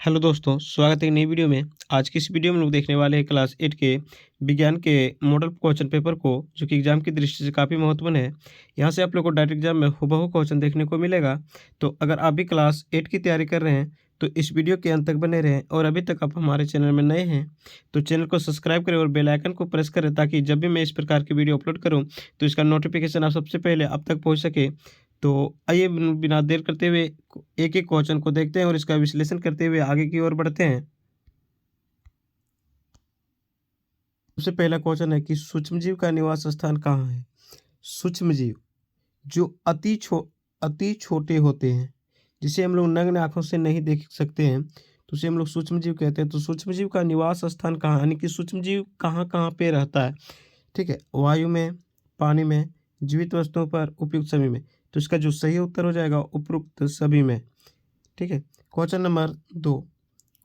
Hello दोस्तों, स्वागत है एक नई वीडियो में। आज की इस वीडियो में लोग देखने वाले हैं क्लास 8 के विज्ञान के मॉडल क्वेश्चन पेपर को, जो कि एग्जाम की दृष्टि से काफ़ी महत्वपूर्ण है। यहाँ से आप लोग को डायरेक्ट एग्जाम में हूबहू क्वेश्चन देखने को मिलेगा। तो अगर आप भी क्लास 8 की तैयारी कर रहे हैं तो इस वीडियो के अंत तक बने रहें, और अभी तक आप हमारे चैनल में नए हैं तो चैनल को सब्सक्राइब करें और बेल आइकन को प्रेस करें, ताकि जब भी मैं इस प्रकार की वीडियो अपलोड करूँ तो इसका नोटिफिकेशन आप सबसे पहले आप तक पहुँच सके। तो आइए बिना देर करते हुए एक एक क्वेश्चन को देखते हैं और इसका विश्लेषण करते हुए आगे की ओर बढ़ते हैं। सबसे पहला क्वेश्चन है कि सूक्ष्मजीव का निवास स्थान कहाँ है। सूक्ष्मजीव जो अति छोटे होते हैं, जिसे हम लोग नग्न आंखों से नहीं देख सकते हैं, तो उसे हम लोग सूक्ष्मजीव कहते हैं। तो सूक्ष्मजीव का निवास स्थान कहाँ, यानी कि सूक्ष्मजीव कहाँ कहाँ पे रहता है। ठीक है, वायु में, पानी में, जीवित वस्तुओं पर, उपयुक्त सभी में। तो इसका जो सही उत्तर हो जाएगा उपयुक्त सभी में। ठीक है, क्वेश्चन नंबर 2।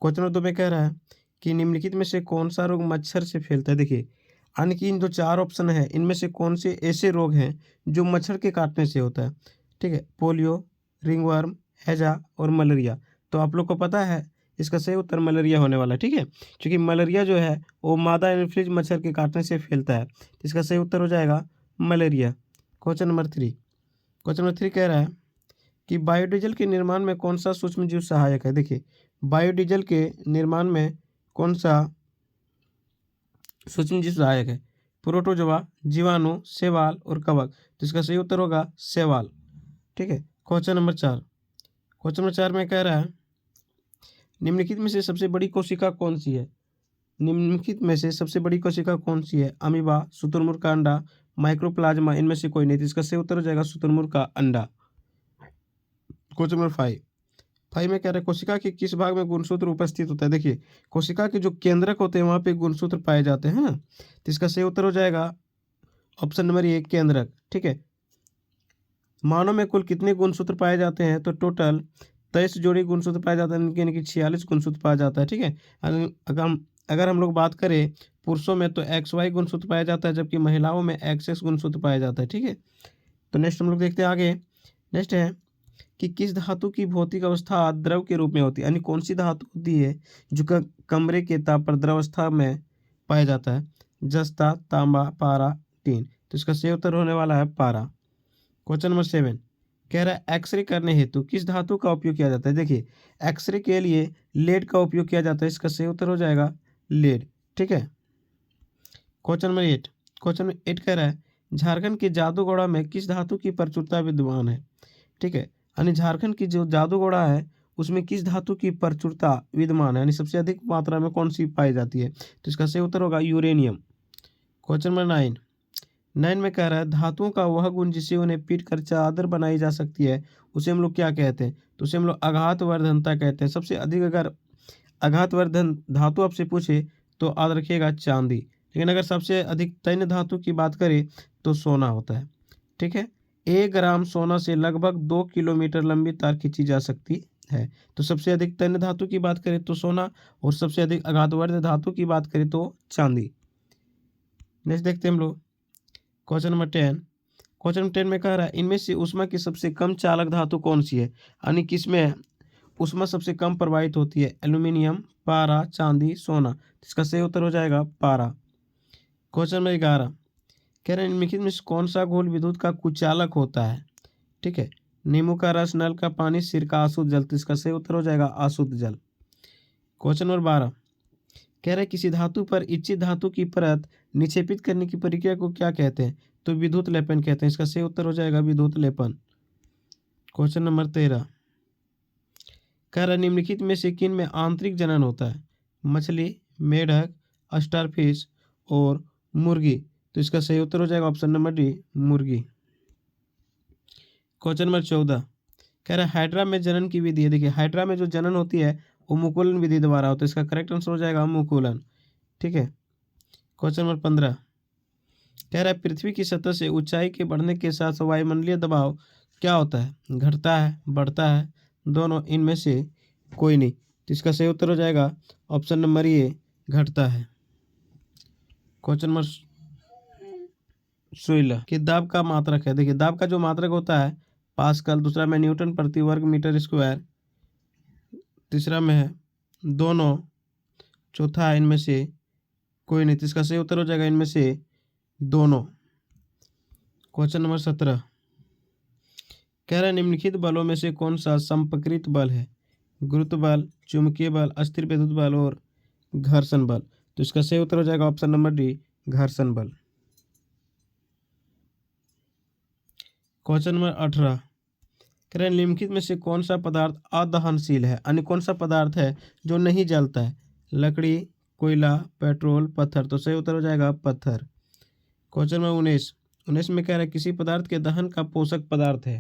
क्वेश्चन नंबर 2 में कह रहा है कि निम्नलिखित में से कौन सा रोग मच्छर से फैलता है। देखिए, यानी कि इन जो 4 ऑप्शन है, इनमें से कौन से ऐसे रोग हैं जो मच्छर के काटने से होता है। ठीक है, पोलियो, रिंगवर्म, हैजा और मलेरिया। तो आप लोग को पता है इसका सही उत्तर मलेरिया होने वाला है। ठीक है, क्योंकि मलेरिया जो है वो मादा एनोफिलीज मच्छर के काटने से फैलता है। तो इसका सही उत्तर हो जाएगा malaria. Question number 3। Question number 3 कह रहा है कि बायोडीजल के निर्माण में कौन सा सूक्ष्मजीव सहायक है। देखिए, बायोडीजल के निर्माण में कौन सा सूक्ष्मजीव सहायक है। प्रोटोजोआ, जीवाणु, शैवाल और कवक। तो इसका सही उत्तर होगा शैवाल। ठीक है, क्वेश्चन नंबर 4। क्वेश्चन नंबर 4 में कह रहा है निम्नलिखित में से सबसे बड़ी कोशिका कौन सी है। निम्नलिखित में से सबसे बड़ी कोशिका कौन सी है। अमीबा, शुतुरमुर्ग का अंडा, माइक्रोप्लाज्मा, इनमें से कोई नहीं। तो इसका सही उत्तर हो जाएगा शुतुरमुर्ग का अंडा। क्वेश्चन नंबर 5 में कह रहे हैं कोशिका के किस भाग में गुणसूत्र उपस्थित होता है। देखिए, कोशिका के जो केंद्रक होते हैं वहां पे गुणसूत्र पाए जाते हैं ना। तो इसका सही उत्तर हो जाएगा ऑप्शन नंबर 1 केंद्रक। ठीक है, मानव में कुल कितने गुणसूत्र पाए जाते हैं। तो टोटल 23 जोड़ी गुणसूत्र पाए जाते हैं, यानी कि 46 गुणसूत्र पाया जाता है। ठीक है, अगर हम लोग बात करें पुरुषों में तो XY गुणसूत्र पाया जाता है, जबकि महिलाओं में XX गुणसूत्र पाया जाता है। ठीक है, तो नेक्स्ट हम लोग देखते हैं आगे। नेक्स्ट है कि किस धातु की भौतिक अवस्था द्रव के रूप में होती है, यानी कौन सी धातु होती है जो कमरे के ताप पर द्रवस्था में पाया जाता है। जस्ता, तांबा, पारा, टीन। तो इसका सही उत्तर होने वाला है पारा। क्वेश्चन नंबर 7 कह रहा है एक्सरे करने हेतु किस धातु का उपयोग किया जाता है। देखिए, एक्सरे के लिए लेड का उपयोग किया जाता है। इसका सही उत्तर हो जाएगा लेड। ठीक है, क्वेश्चन नंबर 8। क्वेश्चन नंबर 8 कह रहा है झारखंड के जादूगोड़ा में किस धातु की प्रचुरता विद्यमान है। ठीक है, यानी झारखंड की जो जादूगोड़ा है उसमें किस धातु की प्रचुरता विद्यमान है, यानी सबसे अधिक मात्रा में कौन सी पाई जाती है। तो इसका सही उत्तर होगा यूरेनियम। क्वेश्चन नंबर 9 में कह रहा है धातुओं का वह गुण जिससे उन्हें पीट कर चादर बनाई जा सकती है, उसे हम लोग क्या कहते हैं। तो उसे हम लोग आघातवर्धनता कहते हैं। सबसे अधिक अगर आघातवर्धन धातु आपसे पूछे तो याद रखिएगा चांदी। लेकिन अगर सबसे अधिक तन्य धातु की बात करें तो सोना होता है। ठीक है, 1 ग्राम सोना से लगभग 2 किलोमीटर लंबी तार खींची जा सकती है। तो सबसे अधिक तन्य धातु की बात करें तो सोना, और सबसे अधिक आघातवर्धक धातु की बात करें तो चांदी। नेक्स्ट देखते हैं हम लोग क्वेश्चन नंबर 10। क्वेश्चन नंबर 10 में कह रहा है इनमें से ऊष्मा की सबसे कम चालक धातु कौन सी है, यानी किसमें ऊष्मा सबसे कम प्रवाहित होती है। एल्यूमिनियम, पारा, चांदी, सोना। इसका सही उत्तर हो जाएगा पारा। क्वेश्चन नंबर 11 कह रहे हैं निम्नलिखित में से कौन सा घोल विद्युत का कुचालक होता है। ठीक है, नींबू का रस, नल का पानी, सिरका, अशुद्ध जल। तो इसका सही उत्तर हो जाएगा अशुद्ध जल। क्वेश्चन नंबर 12 कह रहे हैं किसी धातु पर इच्छित धातु की परत निक्षेपित करने की प्रक्रिया को क्या कहते हैं। तो विद्युत लेपन कहते हैं। इसका सही उत्तर हो जाएगा विद्युत लेपन। क्वेश्चन नंबर 13 कह रहा है निम्नलिखित में से किन में आंतरिक जनन होता है। मछली, मेढक, स्टारफिश और मुर्गी। तो इसका सही उत्तर हो जाएगा ऑप्शन नंबर डी मुर्गी। क्वेश्चन नंबर 14 कह रहा है हाइड्रा में जनन की विधि है। देखिए, हाइड्रा में जो जनन होती है वो मुकुलन विधि द्वारा होता है। इसका करेक्ट आंसर हो जाएगा मुकुलन। ठीक है, क्वेश्चन नंबर 15 कह रहा है पृथ्वी की सतह से ऊंचाई के बढ़ने के साथ वायुमंडलीय दबाव क्या होता है। घटता है, बढ़ता है, दोनों, इनमें से कोई नहीं। तो इसका सही उत्तर हो जाएगा ऑप्शन नंबर ए घटता है। क्वेश्चन नंबर 16 कि दाब का मात्रक है। देखिए, दाब का जो मात्रक होता है पास्कल, दूसरा में न्यूटन प्रति वर्ग मीटर स्क्वायर, तीसरा में है दोनों, चौथा है इनमें से कोई नहीं। तो इसका सही उत्तर हो जाएगा इनमें से दोनों। क्वेश्चन नंबर 17 कह रहा है निम्नलिखित बलों में से कौन सा संपकृत बल है? गुरुत्व बल, चुंबकीय बल, अस्थिर विद्युत बल और घर्षण बल। तो इसका सही उत्तर हो जाएगा ऑप्शन नंबर डी, घर्षण बल। क्वेश्चन नंबर 18 कह रहे हैं निम्नलिखित में से कौन सा पदार्थ अदहनशील है, यानी कौन सा पदार्थ है जो नहीं जलता है? लकड़ी, कोयला, पेट्रोल, पत्थर। तो सही उत्तर हो जाएगा पत्थर। क्वेश्चन नंबर 19 में कह रहा है किसी पदार्थ के दहन का पोषक पदार्थ है,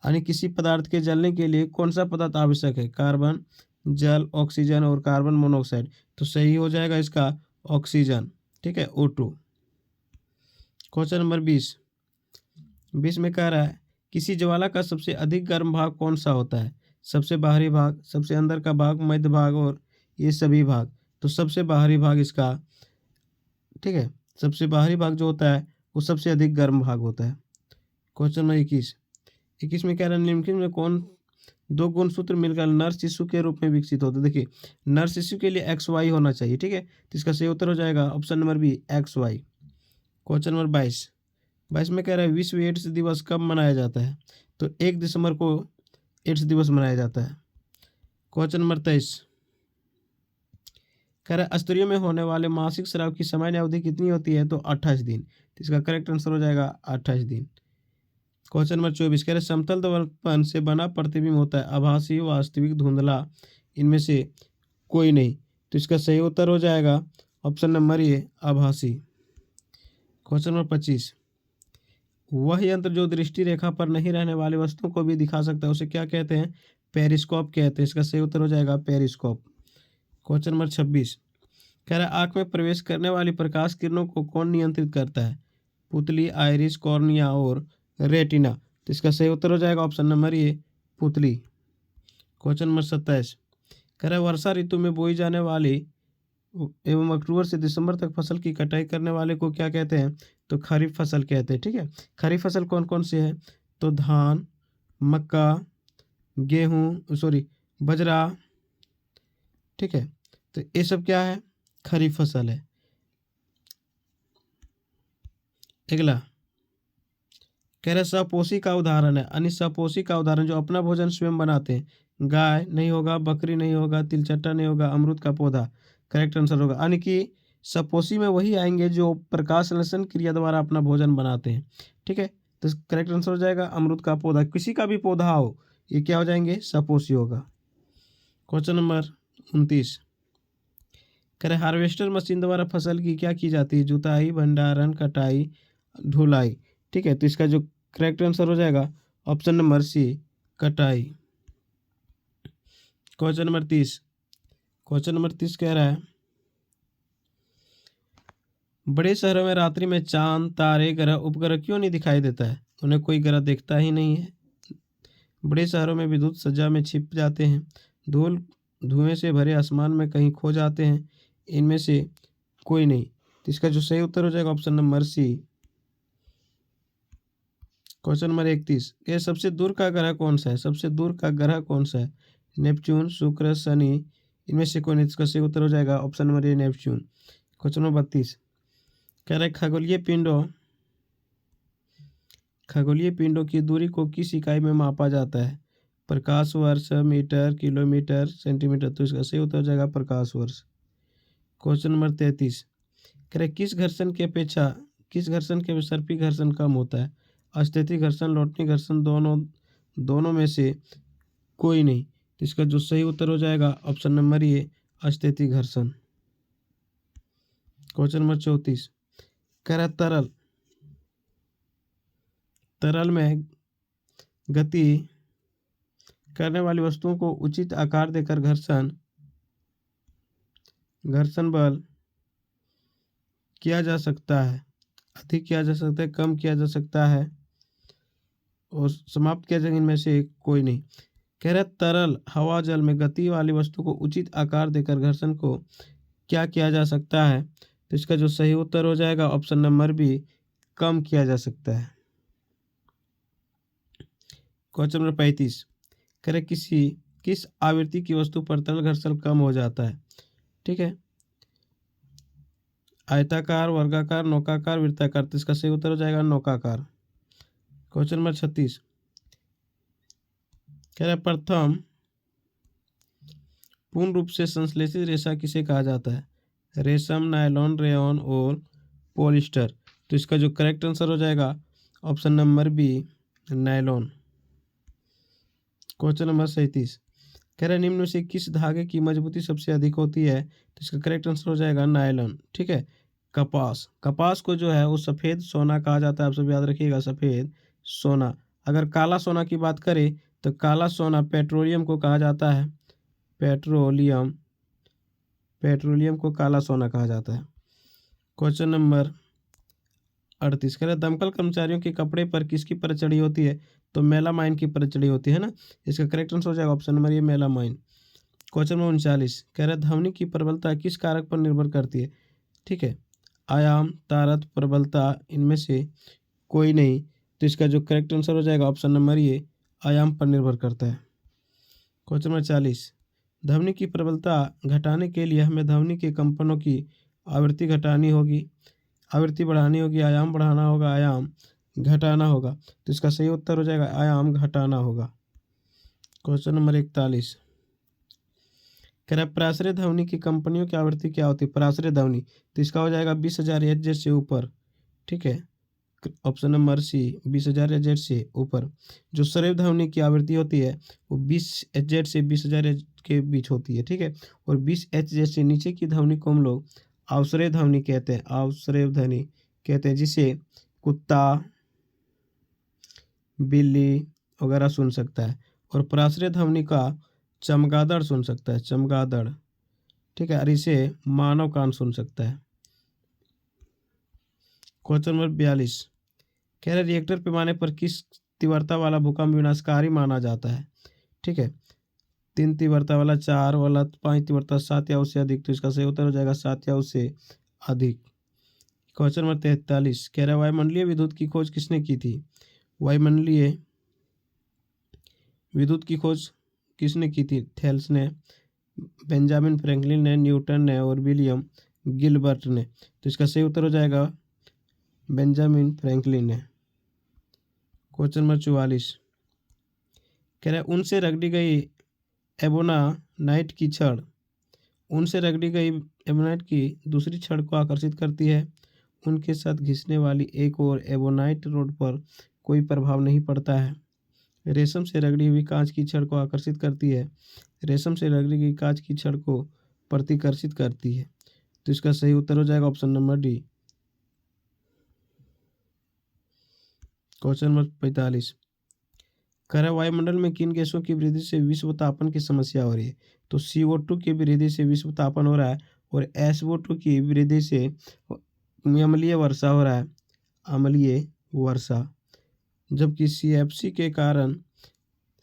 यानी किसी पदार्थ के जलने के लिए कौन सा पदार्थ आवश्यक है? कार्बन, जल, ऑक्सीजन और कार्बन मोनोऑक्साइड। तो सही हो जाएगा इसका ऑक्सीजन, ठीक है, O2। क्वेश्चन नंबर 20 में कह रहा है किसी ज्वाला का सबसे अधिक गर्म भाग कौन सा होता है? सबसे बाहरी भाग, सबसे अंदर का भाग, मध्य भाग और ये सभी भाग। तो सबसे बाहरी भाग इसका, ठीक है, सबसे बाहरी भाग जो होता है वो सबसे अधिक गर्म भाग होता है। क्वेश्चन नंबर 21 में कह रहा है निम्नलिखित में कौन दो गुणसूत्र मिलकर नर शिशु के रूप में विकसित होते हैं? देखिए नर शिशु के लिए XY होना चाहिए, ठीक है, तो इसका सही उत्तर हो जाएगा option number B, XY। Question number 22 में कह रहा है विश्व एड्स दिवस कब मनाया जाता है? तो 1 दिसंबर को एड्स दिवस मनाया जाता है। क्वेश्चन नंबर 23 कह रहा है स्त्रियों में होने वाले मासिक स्राव की सामान्य अवधि कितनी होती है? तो 28 दिन। तो इसका करेक्ट आंसर हो जाएगा 28 दिन। क्वेश्चन नंबर 24 कह रहे समतल दर्पण से बना प्रतिबिंब होता है आभासी, वास्तविक, धुंधला, इनमें से कोई नहीं। तो इसका सही उत्तर हो जाएगा ऑप्शन नंबर ए, आभासी। क्वेश्चन नंबर 25 वह यंत्र जो दृष्टि रेखा पर नहीं रहने वाली वस्तुओं को भी दिखा सकता है उसे क्या कहते हैं? पेरिस्कोप कहते हैं। इसका सही उत्तर हो जाएगा पेरिस्कोप। क्वेश्चन नंबर 26 कह रहा है आंख में प्रवेश करने वाली प्रकाश किरणों को कौन नियंत्रित करता है? पुतली, आइरिस, कॉर्निया और रेटिना। तो इसका सही उत्तर हो जाएगा ऑप्शन नंबर ए, पुतली। क्वेश्चन नंबर 27 कह रहा है वर्षा ऋतु में बोई जाने वाली एवं अक्टूबर से दिसंबर तक फसल की कटाई करने वाले को क्या कहते हैं? तो खरीफ फसल कहते हैं, ठीक है। खरीफ फसल कौन कौन सी है? तो धान, मक्का, गेहूँ, सॉरी बजरा, ठीक है, तो ये सब क्या है? खरीफ फसल है। अगला कह रहे सपोषी का उदाहरण है, यानी सपोषी का उदाहरण जो अपना भोजन स्वयं बनाते हैं। गाय नहीं होगा, बकरी नहीं होगा, तिलचट्टा नहीं होगा, अमरूद का पौधा करेक्ट आंसर होगा। यानी कि सपोषी में वही आएंगे जो प्रकाश संश्लेषण क्रिया द्वारा अपना भोजन बनाते हैं, ठीक है, तो करेक्ट आंसर हो जाएगा अमरूद का पौधा। किसी का भी पौधा हो ये क्या हो जाएंगे? सपोषी होगा। क्वेश्चन नंबर 29 कह रहे हार्वेस्टर मशीन द्वारा फसल की क्या की जाती है? जुताई, भंडारण, कटाई, ढुलाई, ठीक है, तो इसका जो करेक्ट आंसर हो जाएगा ऑप्शन नंबर सी, कटाई। क्वेश्चन नंबर 30 कह रहा है बड़े शहरों में रात्रि में चांद, तारे, ग्रह, उपग्रह क्यों नहीं दिखाई देता है? उन्हें कोई ग्रह दिखता ही नहीं है। बड़े शहरों में विद्युत सज्जा में छिप जाते हैं, धुएं से भरे आसमान में कहीं खो जाते हैं, इनमें से कोई नहीं। तो इसका जो सही उत्तर हो जाएगा option number C. Question number 31 ये सबसे दूर का ग्रह कौन सा है? सबसे दूर का ग्रह कौन सा है? नेपच्यून, शुक्र, शनि, इनमें से कोई नहीं। इसका सही उत्तर हो जाएगा option number A, Neptune. Question number 32 कह रहा है खगोलीय पिंडों की दूरी को किस इकाई में मापा जाता है? प्रकाश वर्ष, मीटर, किलोमीटर, सेंटीमीटर। तो इसका सही उत्तर हो जाएगा प्रकाश वर्ष। क्वेश्चन नंबर 33 कह रहे किस घर्षण के सर्पी घर्षण कम होता है? अस्थितिक घर्षण, लौटनी घर्षण, दोनों में से कोई नहीं। तो इसका जो सही उत्तर हो जाएगा ऑप्शन नंबर ए, अस्थितिक घर्षण। क्वेश्चन नंबर 34 कह रहा तरल में गति करने वाली वस्तुओं को उचित आकार देकर घर्षण बल किया जा सकता है, अधिक किया जा सकता है, कम किया जा सकता है और समाप्त किया जाएगा, इनमें से कोई नहीं। कह रहा तरल हवा जल में गति वाली वस्तु को उचित आकार देकर घर्षण को क्या किया जा सकता है? तो इसका जो सही उत्तर हो जाएगा ऑप्शन नंबर बी, कम किया जा सकता है। क्वेश्चन नंबर 35 कह रहे किसी किस आवृत्ति की वस्तु पर तरल घर्षण कम हो जाता है? ठीक है, आयताकार, वर्गाकार, नौकाकार, वृत्ताकार। तो इसका सही उत्तर हो जाएगा नौकाकार। क्वेश्चन नंबर 36 कह रहा है प्रथम पूर्ण रूप से संश्लेषित रेशा किसे कहा जाता है? रेशम, नायलॉन, रेयॉन और पॉलिस्टर। तो इसका जो करेक्ट आंसर हो जाएगा option number B, nylon. Question number 37 कह रहा है निम्न में से किस धागे की मजबूती सबसे अधिक होती है? तो इसका करेक्ट आंसर हो जाएगा नायलॉन। ठीक है, कपास। कपास को जो है वो सफ़ेद सोना कहा जाता है। आप सब याद रखिएगा, सफ़ेद सोना। अगर काला सोना की बात करें तो काला सोना पेट्रोलियम को कहा जाता है। पेट्रोलियम को काला सोना कहा जाता है। क्वेश्चन नंबर 38 कह रहे हैं दमकल कर्मचारियों के कपड़े पर किसकी परत चढ़ी होती है? तो मेलामाइन की परत चढ़ी होती है ना। इसका करेक्ट आंसर हो जाएगा ऑप्शन नंबर ये, मेलामाइन। क्वेश्चन नंबर 39 कह रहे हैं ध्वनि की प्रबलता किस कारक पर निर्भर करती है? ठीक है, आयाम, तारत, प्रबलता, इनमें से कोई नहीं। तो इसका जो करेक्ट आंसर हो जाएगा ऑप्शन नंबर ये, आयाम पर निर्भर करता है। क्वेश्चन नंबर 40 ध्वनि की प्रबलता घटाने के लिए हमें ध्वनि के कंपनों की आवृत्ति घटानी होगी, आवृत्ति बढ़ानी होगी, आयाम बढ़ाना होगा, आयाम घटाना होगा। तो इसका सही उत्तर हो जाएगा आयाम घटाना होगा। क्वेश्चन नंबर 41 कह रहा है प्राश्रय ध्वनि की कंपनियों की आवृत्ति क्या होती है? प्राश्रय ध्वनि, तो इसका हो जाएगा 20,000 हर्ट्ज से ऊपर। ठीक है, ऑप्शन नंबर सी, 20,000 हर्ट्ज से ऊपर। जो श्रव्य ध्वनि की आवृत्ति होती है वो 20 हर्ट्ज से 20,000 हर्ट्ज के बीच होती है। ठीक है, और 20 हर्ट्ज से नीचे की ध्वनि को हम लोग आश्रय ध्वनि कहते हैं। आश्रय ध्वनि कहते हैं जिसे कुत्ता, बिल्ली वगैरह सुन सकता है। और प्राश्रय ध्वनि का चमगादड़ सुन सकता है, चमगादड़। ठीक है, और इसे मानव कान सुन सकता है। क्वेश्चन नंबर 42 कह रहे रिएक्टर पैमाने पर किस तीव्रता वाला भूकंप विनाशकारी माना जाता है? ठीक है, 3 तीव्रता वाला, 4 वाला, 5 तीव्रता, 7 या उससे अधिक। तो इसका सही उत्तर हो जाएगा 7 या उससे अधिक। क्वेश्चन नंबर 43 कह रहा है वायुमंडलीय विद्युत की खोज किसने की थी? वायुमंडलीय विद्युत की खोज किसने की थी? थेल्स ने, बेंजामिन फ्रैंकलिन ने, न्यूटन ने और विलियम गिलबर्ट ने। तो इसका सही उत्तर हो जाएगा बेंजामिन फ्रैंकलिन ने। क्वेश्चन नंबर 44 कह रहा है उनसे रगड़ी गई एबोनाइट की छड़, उनसे रगड़ी गई एबोनाइट की दूसरी छड़ को आकर्षित करती है। उनके साथ घिसने वाली एक और एबोनाइट रोड पर कोई प्रभाव नहीं पड़ता है। रेशम से रगड़ी हुई कांच की छड़ को आकर्षित करती है। रेशम से रगड़ी गई कांच की छड़ को प्रतिकर्षित करती है। तो इसका सही उत्तर हो जाएगा option number D. Question number 45 कह रहा है वायुमंडल में किन गैसों की वृद्धि से विश्व तापन की समस्या हो रही है? तो CO2 की वृद्धि से विश्व तापन हो रहा है और SO2 की वृद्धि से अम्लीय वर्षा हो रहा है, अम्लीय वर्षा। जबकि CFC के कारण,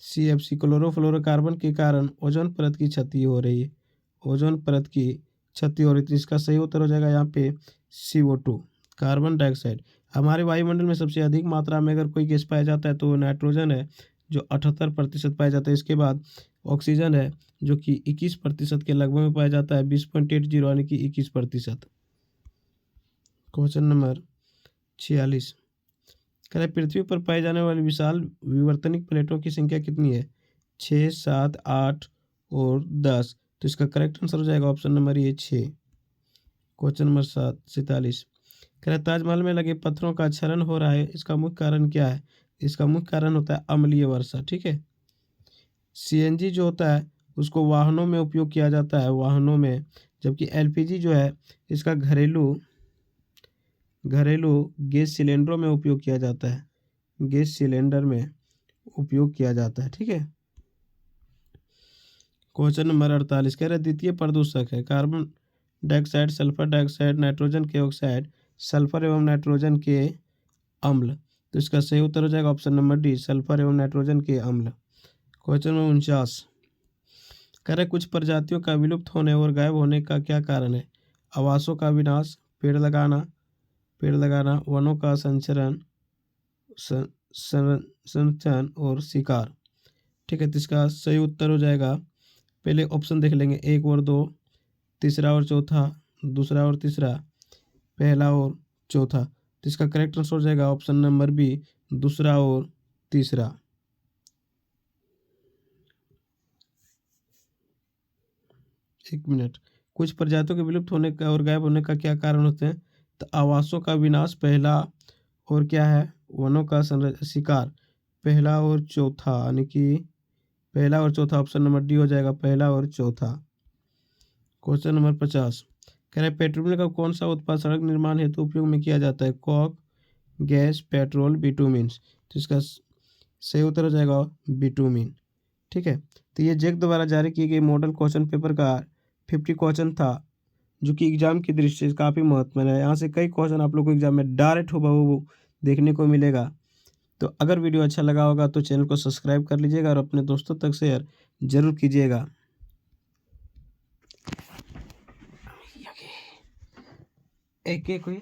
CFC क्लोरोफ्लोरोकार्बन के कारण ओजोन परत की क्षति हो रही है, ओजोन परत की क्षति हो रही है। तो इसका सही उत्तर हो जाएगा यहाँ पे CO2, कार्बन डाइऑक्साइड। हमारे वायुमंडल में सबसे अधिक मात्रा में अगर कोई गैस पाया जाता है तो वो नाइट्रोजन है जो 78% पाया जाता है। इसके बाद ऑक्सीजन है जो कि 21% के लगभग में पाया जाता है, 20.80 यानी कि 21%। क्वेश्चन नंबर 46 कह रहे पृथ्वी पर पाए जाने वाली विशाल विवर्तनिक प्लेटों की संख्या कितनी है? 6, 7, 8 और 10। तो इसका करेक्ट आंसर हो जाएगा ऑप्शन नंबर ये 6। क्वेश्चन नंबर 47 कह रहे ताजमहल में लगे पत्थरों का क्षरण हो रहा है, इसका मुख्य कारण क्या है? इसका मुख्य कारण होता है अम्लीय वर्षा। ठीक है, CNG जो होता है उसको वाहनों में उपयोग किया जाता है, वाहनों में। जबकि LPG जो है इसका घरेलू गैस सिलेंडरों में उपयोग किया जाता है, गैस सिलेंडर में उपयोग किया जाता है। ठीक है, क्वेश्चन नंबर 48 कह रहे द्वितीय प्रदूषक है carbon dioxide, sulphur dioxide, nitrogen के ऑक्साइड, सल्फर एवं नाइट्रोजन के अम्ल। तो इसका सही उत्तर हो जाएगा ऑप्शन नंबर डी, सल्फर एवं नाइट्रोजन के अम्ल। क्वेश्चन नंबर 49 कह रहे कुछ प्रजातियों का विलुप्त होने और गायब होने का क्या कारण है? आवासों का विनाश, पेड़ लगाना, वनों का संचरण और शिकार। ठीक है, तो इसका सही उत्तर हो जाएगा, पहले ऑप्शन देख लेंगे, 1 और 2, तीसरा और चौथा, दूसरा और तीसरा, पहला और चौथा। तो इसका करेक्ट आंसर हो जाएगा ऑप्शन नंबर बी, दूसरा और तीसरा। एक मिनट, कुछ प्रजातियों के विलुप्त होने का और गायब होने का क्या कारण होते हैं? तो आवासों का विनाश पहला, और क्या है, वनों का शिकार पहला और चौथा, यानी कि पहला और चौथा, ऑप्शन नंबर डी हो जाएगा, पहला और चौथा। क्वेश्चन नंबर 50 कह रहे हैं पेट्रोलियम का कौन सा उत्पाद सड़क निर्माण हेतु उपयोग में किया जाता है? Coke, gas, petrol, bitumen. तो इसका सही उत्तर हो जाएगा बिटुमिन। ठीक है, तो ये जेक द्वारा जारी किए गए मॉडल क्वेश्चन पेपर का 50 क्वेश्चन था, जो कि एग्जाम की दृष्टि से काफ़ी महत्वपूर्ण है। यहाँ से कई क्वेश्चन आप लोग को एग्जाम में डायरेक्ट हूबहू देखने को मिलेगा। तो अगर वीडियो अच्छा लगा होगा तो चैनल को सब्सक्राइब कर लीजिएगा और अपने दोस्तों तक शेयर जरूर कीजिएगा। एक एक हुई